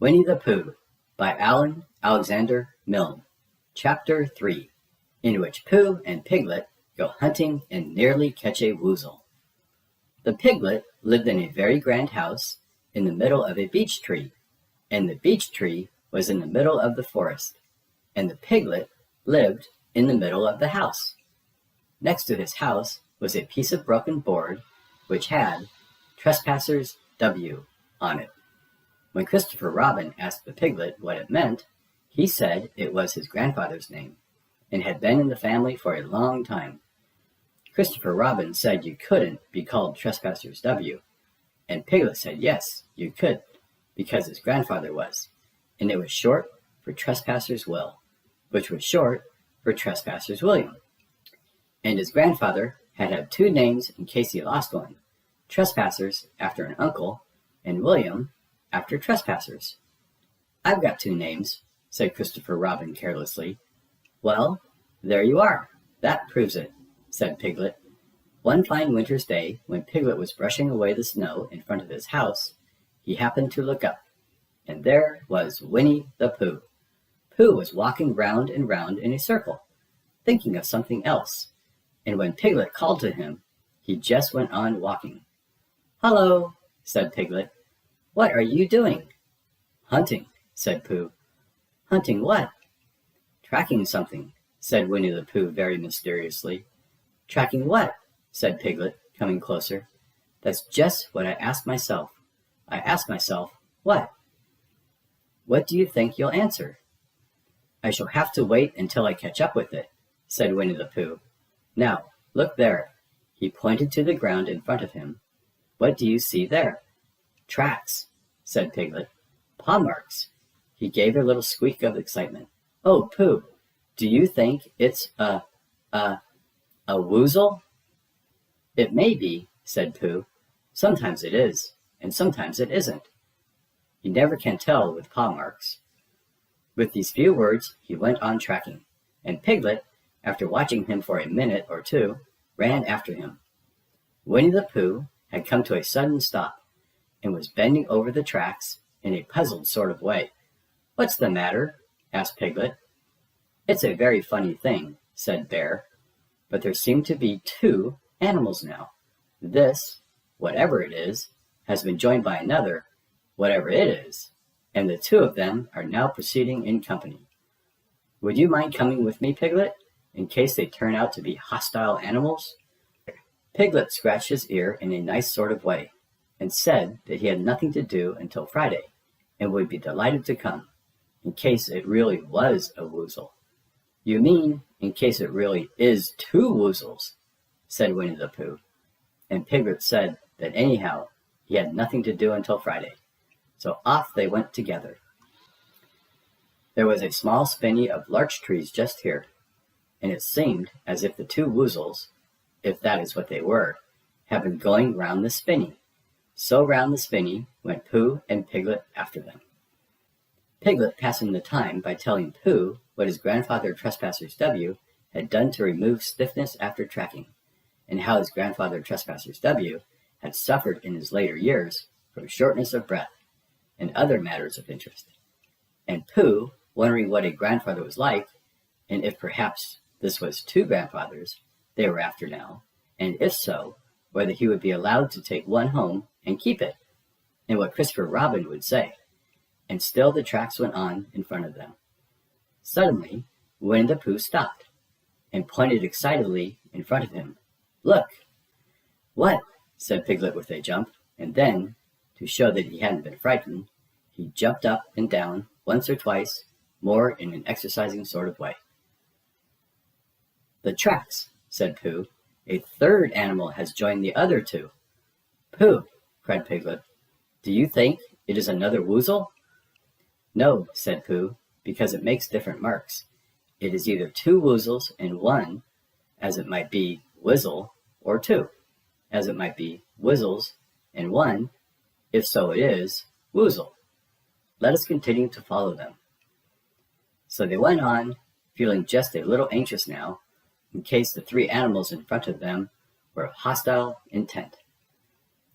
Winnie-the-Pooh by Alan Alexander Milne. Chapter 3, in which Pooh and Piglet go hunting and nearly catch a woozle. The piglet lived in a very grand house in the middle of a beech tree, and the beech tree was in the middle of the forest, and the piglet lived in the middle of the house. Next to his house was a piece of broken board which had "Trespassers W" on it. When Christopher Robin asked the piglet what it meant, he said it was his grandfather's name, and had been in the family for a long time. Christopher Robin said you couldn't be called Trespassers W, and Piglet said yes, you could, because his grandfather was, and it was short for Trespassers Will, which was short for Trespassers William. And his grandfather had two names in case he lost one, Trespassers after an uncle, and William after Trespassers. "I've got two names," said Christopher Robin carelessly. "Well, there you are. That proves it," said Piglet. One fine winter's day, when Piglet was brushing away the snow in front of his house, he happened to look up, and there was Winnie-the-Pooh. Pooh was walking round and round in a circle, thinking of something else, and when Piglet called to him, he just went on walking. "Hello," said Piglet. "What are you doing?" "Hunting," said Pooh. "Hunting what?" "Tracking something," said Winnie-the-Pooh very mysteriously. "Tracking what?" said Piglet, coming closer. "That's just what I asked myself. I asked myself, what?" "What do you think you'll answer?" "I shall have to wait until I catch up with it," said Winnie-the-Pooh. "Now, look there." He pointed to the ground in front of him. "What do you see there?" "Tracks," said Piglet. "Paw marks." He gave a little squeak of excitement. "Oh, Pooh, do you think it's a woozle?" "It may be," said Pooh. "Sometimes it is, and sometimes it isn't. You never can tell with paw marks." With these few words, he went on tracking, and Piglet, after watching him for a minute or two, ran after him. Winnie-the-Pooh had come to a sudden stop, and was bending over the tracks in a puzzled sort of way. "What's the matter?" asked Piglet. "It's a very funny thing," said Bear, "but there seem to be two animals now. This, whatever it is, has been joined by another, whatever it is, and the two of them are now proceeding in company. Would you mind coming with me, Piglet, in case they turn out to be hostile animals?" Piglet scratched his ear in a nice sort of way, and said that he had nothing to do until Friday, and would be delighted to come, in case it really was a woozle. "You mean, in case it really is two woozles," said Winnie-the-Pooh, and Piglet said that anyhow he had nothing to do until Friday, so off they went together. There was a small spinney of larch trees just here, and it seemed as if the two woozles, if that is what they were, had been going round the spinney. So round the spinney went Pooh and Piglet after them. Piglet passing the time by telling Pooh what his grandfather Trespassers W had done to remove stiffness after tracking, and how his grandfather Trespassers W had suffered in his later years from shortness of breath, and other matters of interest. And Pooh, wondering what a grandfather was like, and if perhaps this was two grandfathers they were after now, and if so, whether he would be allowed to take one home and keep it, and what Christopher Robin would say. And still the tracks went on in front of them. Suddenly, Winnie-the-Pooh stopped, and pointed excitedly in front of him. "Look!" "What?" said Piglet with a jump, and then, to show that he hadn't been frightened, he jumped up and down once or twice, more in an exercising sort of way. "The tracks," said Pooh. "A third animal has joined the other two." "Pooh!" cried Piglet. "Do you think it is another woozle?" "No," said Pooh, "because it makes different marks. It is either two woozles and one, as it might be Wizzle, or two, as it might be Wizzles and one, if so it is Woozle. Let us continue to follow them." So they went on, feeling just a little anxious now, in case the three animals in front of them were of hostile intent.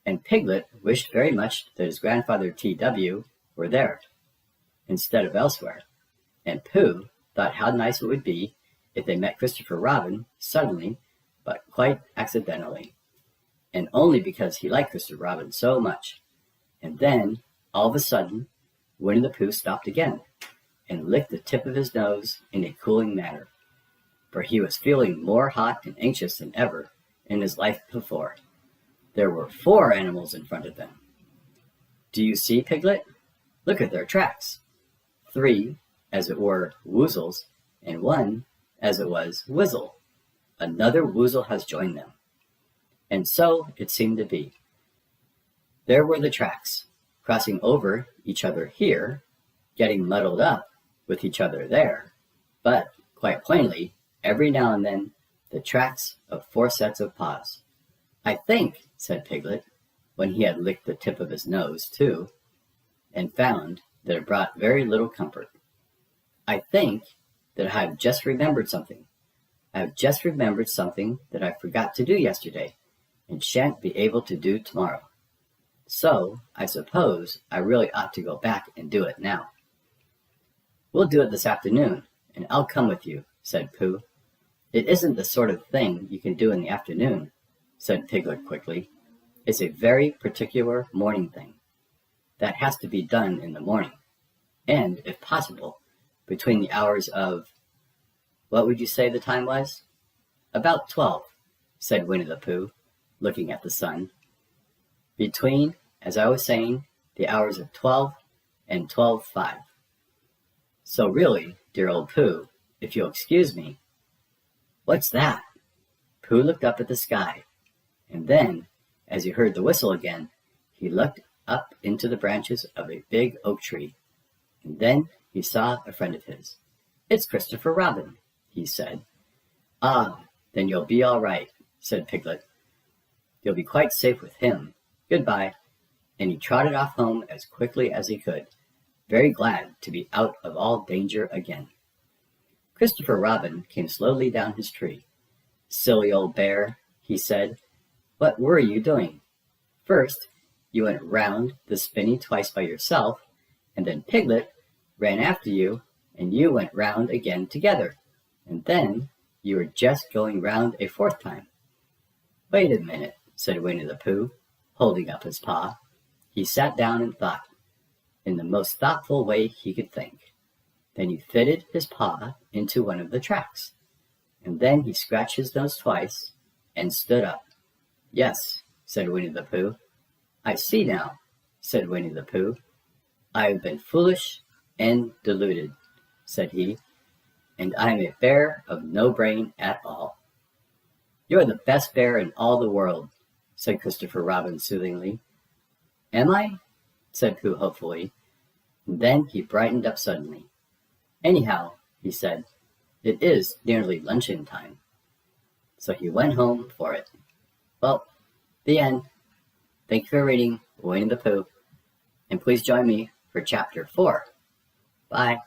And Piglet wished very much that his grandfather T.W. were there, instead of elsewhere, and Pooh thought how nice it would be if they met Christopher Robin suddenly, but quite accidentally, and only because he liked Christopher Robin so much. And then, all of a sudden, Winnie-the-Pooh stopped again and licked the tip of his nose in a cooling manner, for he was feeling more hot and anxious than ever in his life before. There were 4 animals in front of them. Do you see, Piglet? Look at their tracks. 3, as it were, Woozles, and 1, as it was, Wizzle. Another Woozle has joined them. And so it seemed to be. There were the tracks, crossing over each other here, getting muddled up with each other there, but, quite plainly, every now and then, the tracks of 4 sets of paws. I think, said Piglet, when he had licked the tip of his nose, too, and found that it brought very little comfort. I think that I have just remembered something. I have just remembered something that I forgot to do yesterday, and shan't be able to do tomorrow. So, I suppose I really ought to go back and do it now. We'll do it this afternoon, and I'll come with you, said Pooh. It isn't the sort of thing you can do in the afternoon, said Piglet quickly. It's a very particular morning thing. That has to be done in the morning, and, if possible, between the hours of— what would you say the time was? About 12, said Winnie-the-Pooh, looking at the sun. Between, as I was saying, the hours of 12 and 12:05. So really, dear old Pooh, if you'll excuse me— What's that? Pooh looked up at the sky, and then, as he heard the whistle again, he looked up into the branches of a big oak tree, and then he saw a friend of his. It's Christopher Robin, he said. Ah, then you'll be all right, said Piglet. You'll be quite safe with him. Goodbye. And he trotted off home as quickly as he could, very glad to be out of all danger again. Christopher Robin came slowly down his tree. Silly old bear, he said, what were you doing? First, you went round the spinney twice by yourself, and then Piglet ran after you, and you went round again together, and then you were just going round a 4th time. Wait a minute, said Winnie-the-Pooh, holding up his paw. He sat down and thought, in the most thoughtful way he could think. Then he fitted his paw into one of the tracks, and then he scratched his nose twice and stood up. Yes, said Winnie-the-Pooh. I see now, said Winnie-the-Pooh. I have been foolish and deluded, said he, and I am a bear of no brain at all. You're the best bear in all the world, said Christopher Robin soothingly. Am I? Said Pooh hopefully, and then he brightened up suddenly. Anyhow, he said, it is nearly luncheon time. So he went home for it. Well, the end. Thank you for reading Winnie-the-Pooh, and please join me for Chapter 4. Bye.